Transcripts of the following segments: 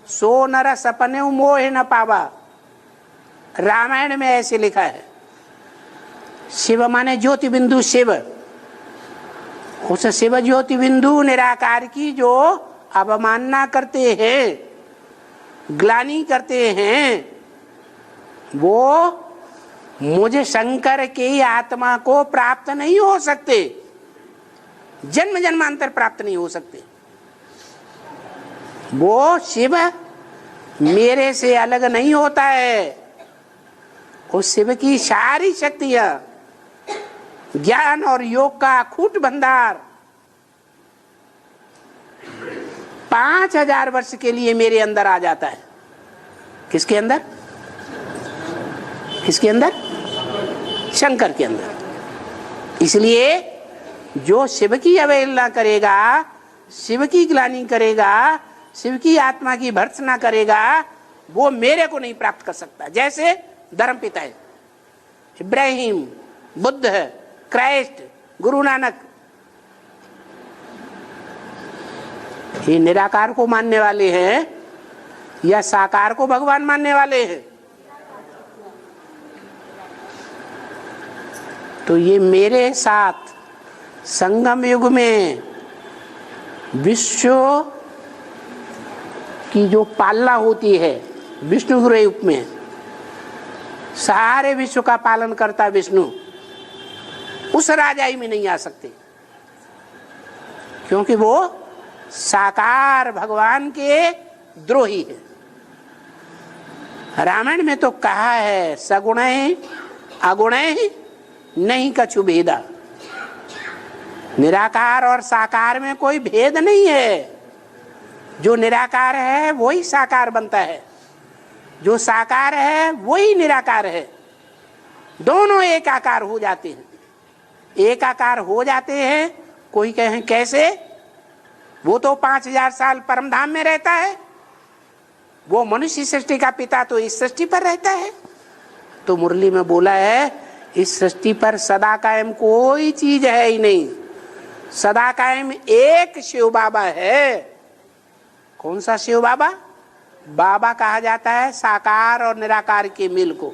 सो नर सपने मोह न पावा। रामायण में ऐसे लिखा है। शिव माने ज्योति बिंदु शिव। उस शिव ज्योति बिंदु निराकार की जो अवमानना करते हैं, ग्लानि करते हैं, वो मुझे शंकर की आत्मा को प्राप्त नहीं हो सकते, जन्म जन्मांतर प्राप्त नहीं हो सकते। वो शिव मेरे से अलग नहीं होता है। उस शिव की सारी शक्तियां, ज्ञान और योग का अखूट भंडार 5000 वर्ष के लिए मेरे अंदर आ जाता है। किसके अंदर? किसके अंदर? शंकर के अंदर। इसलिए जो शिव की अवहेलना करेगा, शिव की ग्लानि करेगा, शिव की आत्मा की भर्त्सना करेगा, वो मेरे को नहीं प्राप्त कर सकता। जैसे धर्म पिता है इब्राहिम, बुद्ध, क्राइस्ट, गुरु नानक, ये निराकार को मानने वाले हैं या साकार को भगवान मानने वाले हैं? तो ये मेरे साथ संगम युग में विश्व की जो पालना होती है, विष्णु गुरु रूप में सारे विश्व का पालन करता विष्णु, उस राजाई में नहीं आ सकते, क्योंकि वो साकार भगवान के द्रोही है। रामायण में तो कहा है सगुण अगुण नहीं कछु भेदा। निराकार और साकार में कोई भेद नहीं है। जो निराकार है वही साकार बनता है, जो साकार है वही निराकार है। दोनों एक आकार हो जाते हैं। एक आकार हो जाते हैं। कोई कहे कैसे? वो तो 5000 साल परमधाम में रहता है, वो मनुष्य सृष्टि का पिता तो इस सृष्टि पर रहता है। तो मुरली में बोला है इस सृष्टि पर सदा कायम कोई चीज है ही नहीं। सदा कायम एक शिव बाबा है। कौन सा शिव बाबा? बाबा कहा जाता है साकार और निराकार के मिल को।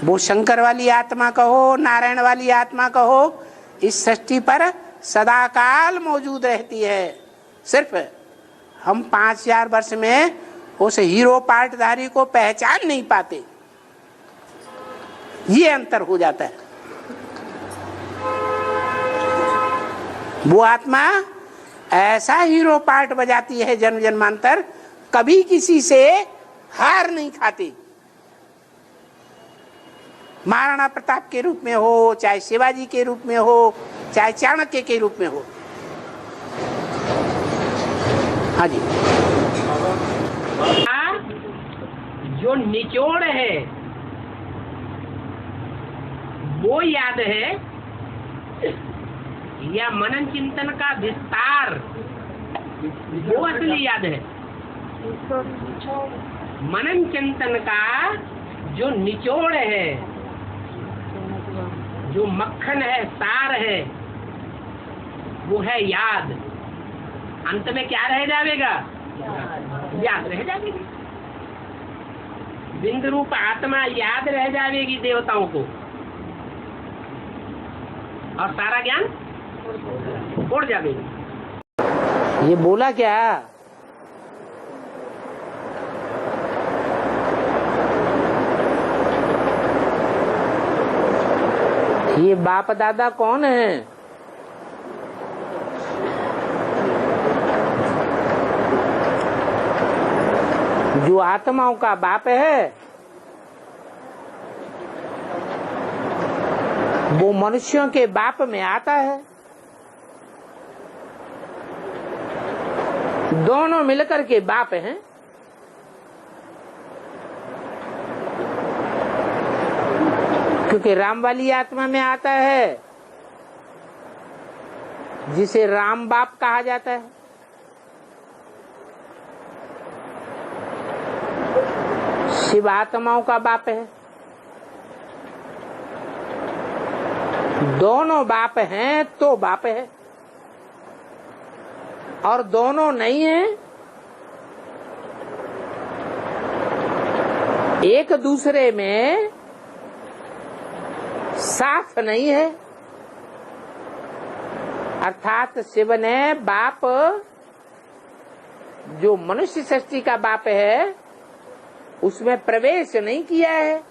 वो शंकर वाली आत्मा कहो, नारायण वाली आत्मा कहो, इस सृष्टि पर सदा काल मौजूद रहती है। सिर्फ हम 5000 वर्ष में उस हीरो पार्टधारी को पहचान नहीं पाते, ये अंतर हो जाता है। वो आत्मा ऐसा हीरो पार्ट बजाती है जन्म जन्मांतर, कभी किसी से हार नहीं खाती। महाराणा प्रताप के रूप में हो, चाहे शिवाजी के रूप में हो, चाहे चाणक्य के रूप में हो। हाँ जी। जो निचोड़ है वो याद है या मनन चिंतन का विस्तार वो असली याद है? मनन चिंतन का जो निचोड़ है, जो मक्खन है, सार है, वो है याद। अंत में क्या रह जाएगा? याद रह जाएगी। बिंदु रूप आत्मा याद रह जाएगी देवताओं को, और सारा ज्ञान उड़ जाएगा। ये बोला क्या? ये बाप दादा कौन है? जो आत्माओं का बाप है वो मनुष्यों के बाप में आता है। दोनों मिलकर के बाप हैं। क्योंकि राम वाली आत्मा में आता है जिसे राम बाप कहा जाता है। शिव आत्माओं का बाप है। दोनों बाप हैं तो बाप है, और दोनों नहीं है एक दूसरे में साथ नहीं है। अर्थात शिव ने बाप, जो मनुष्य सृष्टि का बाप है, उसमें प्रवेश नहीं किया है,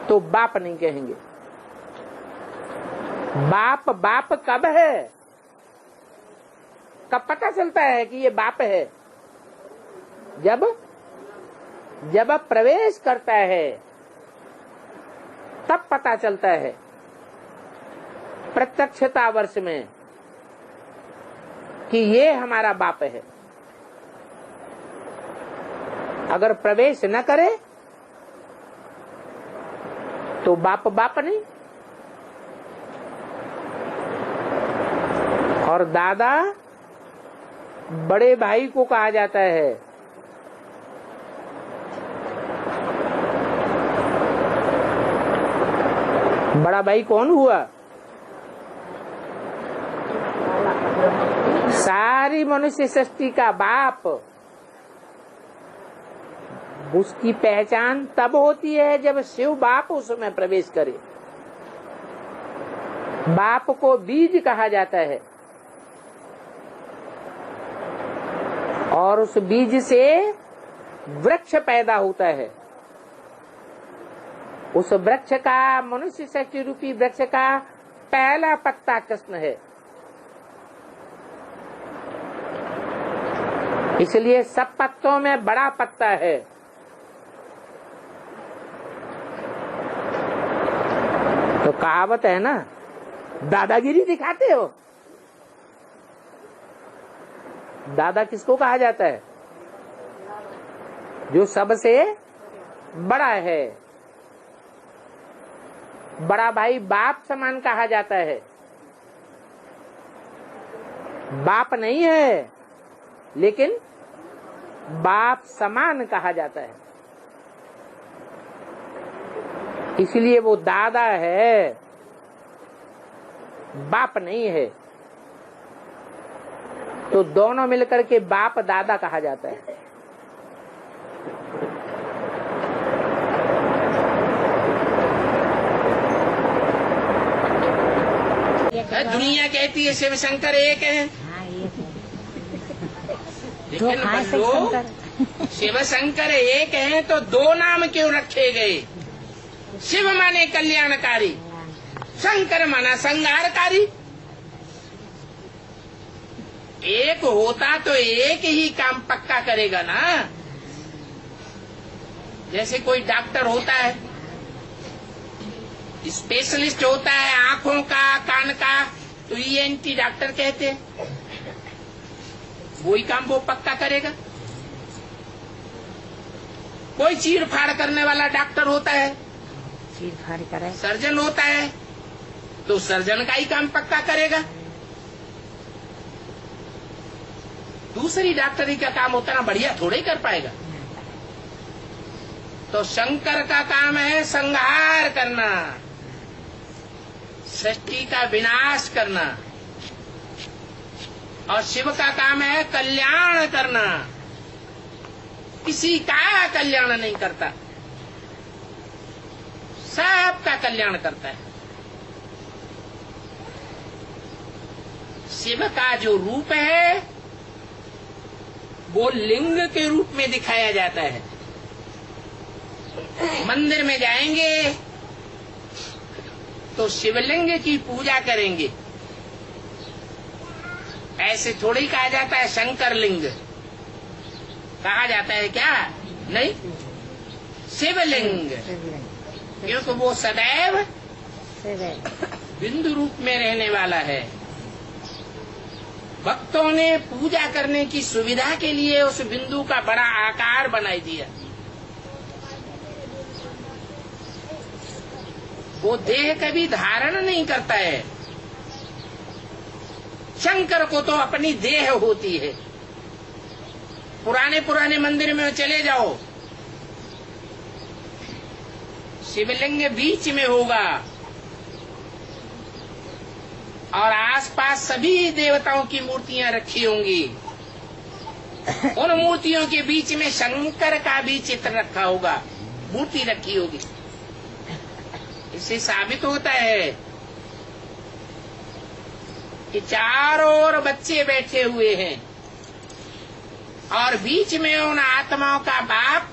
तो बाप नहीं कहेंगे। बाप बाप कब है, कब पता चलता है कि ये बाप है? जब प्रवेश करता है तब पता चलता है, प्रत्यक्षता वर्ष में, कि ये हमारा बाप है। अगर प्रवेश न करे तो बाप बाप नहीं। और दादा बड़े भाई को कहा जाता है। बड़ा भाई कौन हुआ? सारी मनुष्य सृष्टि का बाप। उसकी पहचान तब होती है जब शिव बाप उसमें प्रवेश करे। बाप को बीज कहा जाता है, और उस बीज से वृक्ष पैदा होता है। उस वृक्ष का, मनुष्य सृष्टि रूपी वृक्ष का पहला पत्ता कृष्ण है। इसलिए सब पत्तों में बड़ा पत्ता है। तो कहावत है ना, दादागिरी दिखाते हो। दादा किसको कहा जाता है? जो सबसे बड़ा है। बड़ा भाई बाप समान कहा जाता है। बाप नहीं है, लेकिन बाप समान कहा जाता है। इसलिए वो दादा है, बाप नहीं है। तो दोनों मिलकर के बाप दादा कहा जाता है। दुनिया कहती है शिव शंकर एक है, लेकिन बंधु शिव शंकर एक है तो दो नाम क्यों रखे गए? शिव माने कल्याणकारी, शंकर माना संहारकारी। एक होता तो एक ही काम पक्का करेगा ना। जैसे कोई डॉक्टर होता है, स्पेशलिस्ट होता है आंखों का, कान का, तो ENT डॉक्टर कहते हैं। वही काम वो पक्का करेगा। कोई चीर फाड़ करने वाला डॉक्टर होता है, चीर फाड़ करे, सर्जन होता है, तो सर्जन का ही काम पक्का करेगा। दूसरी डॉक्टरी का काम उतना बढ़िया थोड़े ही कर पाएगा। तो शंकर का काम है संहार करना, सृष्टि का विनाश करना, और शिव का काम है कल्याण करना। किसी का कल्याण नहीं करता, सबका कल्याण करता है। शिव का जो रूप है वो लिंग के रूप में दिखाया जाता है। मंदिर में जाएंगे तो शिवलिंग की पूजा करेंगे। ऐसे थोड़ी कहा जाता है शंकर लिंग, कहा जाता है क्या? नहीं, शिवलिंग, क्योंकि वो सदैव बिंदु रूप में रहने वाला है। भक्तों ने पूजा करने की सुविधा के लिए उस बिंदु का बड़ा आकार बनाई दिया। वो देह कभी धारण नहीं करता है। शंकर को तो अपनी देह होती है। पुराने मंदिर में चले जाओ, शिवलिंग बीच में होगा और आसपास सभी देवताओं की मूर्तियां रखी होंगी। उन मूर्तियों के बीच में शंकर का भी चित्र रखा होगा, मूर्ति रखी होगी। इससे साबित होता है कि चारों ओर बच्चे बैठे हुए हैं और बीच में उन आत्माओं का बाप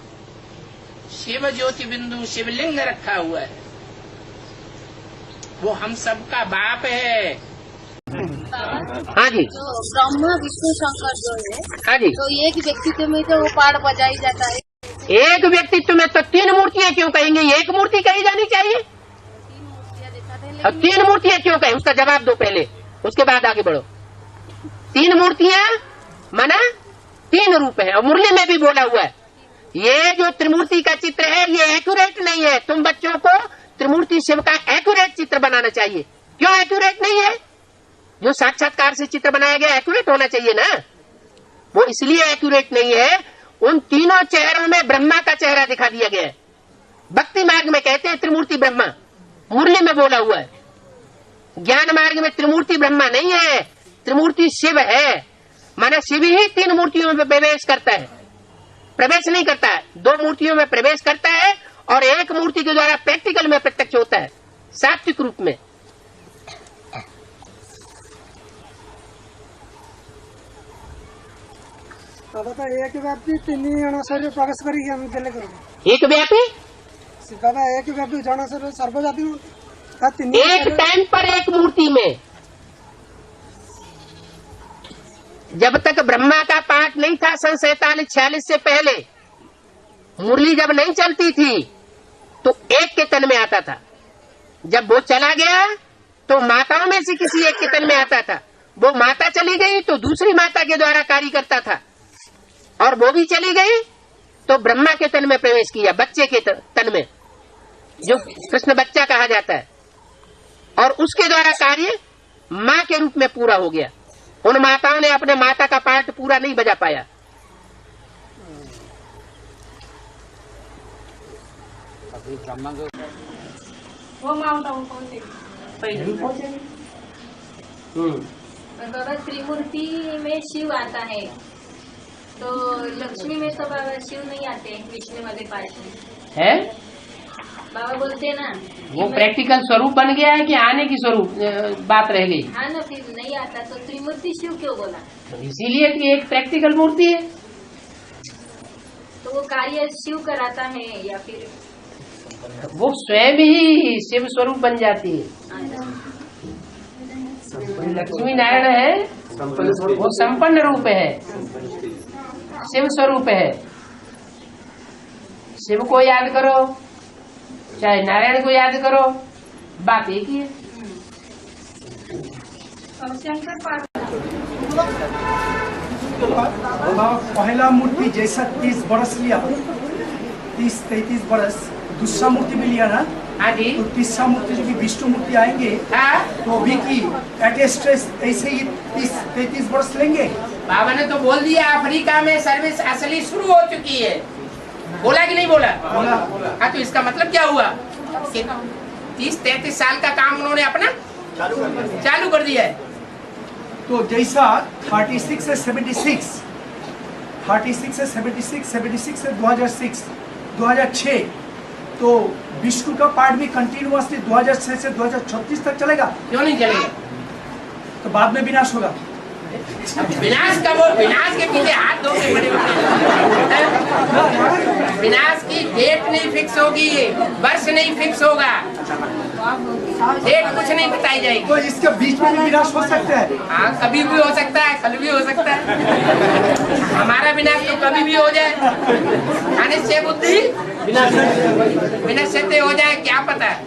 शिव ज्योति बिंदु शिवलिंग रखा हुआ है। वो हम सबका बाप है। हाँ जी। तो ब्रह्मा विष्णु शंकर जो है, हाँ जी, तो एक व्यक्तित्व में तो वो पाठ बजाई जाता है। एक व्यक्तित्व में तो तीन मूर्तियां क्यों कहेंगे? एक मूर्ति कही जानी चाहिए। तीन मूर्तियां देखा थे, अब तीन मूर्तियां क्यों कहें? उसका जवाब दो पहले, उसके बाद आगे बढ़ो। तीन मूर्तियां माना तीन रूप है। और मुरली में भी बोला हुआ है, ये जो त्रिमूर्ति का चित्र है ये एक्यूरेट नहीं है। तुम बच्चों को त्रिमूर्ति शिव का एक्यूरेट चित्र बनाना चाहिए। क्यों एक्यूरेट नहीं है? जो साक्षात्कार से चित्र बनाया गया एक्यूरेट होना चाहिए ना। वो इसलिए एक्यूरेट नहीं है, उन तीनों चेहरों में ब्रह्मा का चेहरा दिखा दिया गया है। भक्ति मार्ग में कहते हैं त्रिमूर्ति ब्रह्मा, मुरली में बोला हुआ है। ज्ञान मार्ग में त्रिमूर्ति ब्रह्मा नहीं है, त्रिमूर्ति शिव है। माना शिव ही तीन मूर्तियों में प्रवेश करता है, प्रवेश नहीं करता है। दो मूर्तियों में प्रवेश करता है और एक मूर्ति के द्वारा प्रैक्टिकल में प्रत्यक्ष होता है, सात्विक रूप में। दादा एक व्यक्ति तीन जन शरीर प्रवेश कर एक व्यापी दादा एक व्यक्ति जन शरीर सर्वजाति एक टाइम पर एक मूर्ति में। जब तक ब्रह्मा का पाठ नहीं था सन 47-46 से पहले, मुरली जब नहीं चलती थी तो एक के तन में आता था। जब वो चला गया तो माताओं में से किसी एक के तन में आता था। वो माता चली गई तो दूसरी माता के द्वारा कार्य करता था, और वो भी चली गई तो ब्रह्मा के तन में प्रवेश किया, बच्चे के तन में, जो कृष्ण बच्चा कहा जाता है। और उसके द्वारा कार्य माँ के रूप में पूरा हो गया। उन माताओं ने अपने माता का पाठ पूरा नहीं बजा पाया। वो माउंट आबू पहुंचे। बाबा त्रिमूर्ति में शिव आता है, तो लक्ष्मी में तो बाबा शिव नहीं आते विष्णु वाले पाठ में है। बाबा बोलते ना वो प्रैक्टिकल स्वरूप बन गया है कि आने की स्वरूप बात रह गई? हाँ ना, फिर नहीं आता तो त्रिमूर्ति शिव क्यों बोला? तो इसीलिए कि एक प्रैक्टिकल मूर्ति है। तो वो कार्य शिव कराता है या फिर वो स्वयं ही शिव स्वरूप बन जाती है। लक्ष्मी नारायण है, वो संपन्न रूप है, शिव स्वरूप है। शिव को याद करो चाहे नारायण को याद करो, बात एक ही है। पहला मूर्ति जैसा 30 बरस लिया, 30-33 बरस, दूसरा मूर्ति भी लिया ना। हाँ जी। तो तीसरा मूर्ति जो विष्णु मूर्ति आएंगे, हाँ? तो अभी की एटेस्ट्रेस ऐसे ही 30-33 बरस लेंगे। बाबा ने तो बोल दिया अफ्रीका में सर्विस असली शुरू हो चुकी है। बोला कि नहीं बोला? बोला। हाँ, तो इसका मतलब क्या हुआ कि 30-33 साल का काम उन्होंने अपना चालू कर दिया है। तो जैसा 36 से 76, 36 से 76, 76 से 2006, 2006, तो विष्णु का पाठ भी कंटिन्यूअसली 2006 से 2036 तक चलेगा। क्यों नहीं चलेगा? तो बाद में विनाश होगा। विनाश का वो विनाश के पीछे हाथ धो के बड़े विनाश की डेट नहीं फिक्स होगी, वर्ष नहीं फिक्स होगा, डेट कुछ नहीं बताई जाएगी। तो इसके बीच में भी विनाश हो सकता है। हाँ, कभी भी हो सकता है, कल भी हो सकता है। हमारा विनाश तो कभी भी हो जाए। अनिश्चय बुद्धि विनाश हो जाए, क्या पता है।